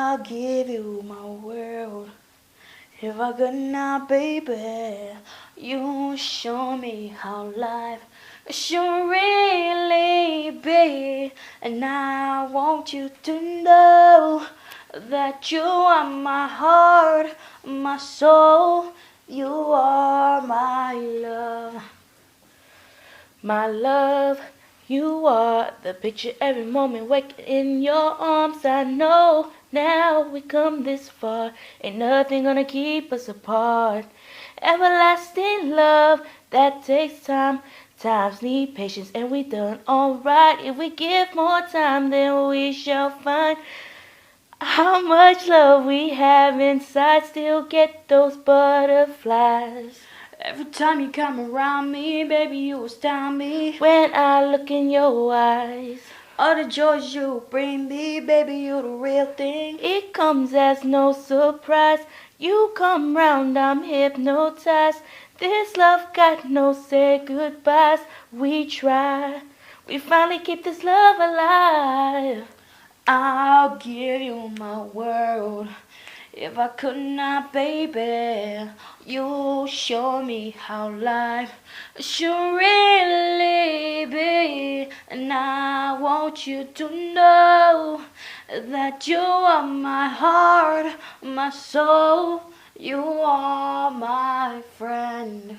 I'll give you my world. If I could not, baby, you show me how life should really be. And I want you to know that you are my heart, my soul. You are my love. My love, you are the picture every moment waking in your arms. I know now we come this far, ain't nothing gonna keep us apart. Everlasting love that takes time. Times need patience and we done alright. If we give more time, then we shall find how much love we have inside. Still get those butterflies. Every time you come around me, baby, you astound me. When I look in your eyes, all the joys you bring me, baby, you the real thing. It comes as no surprise. You come round, I'm hypnotized. This love got no say goodbyes. We try, we finally keep this love alive. I'll give you my world. If I could not, baby, you show me how life should really be. And I want you to know that you are my heart, my soul. You are my friend.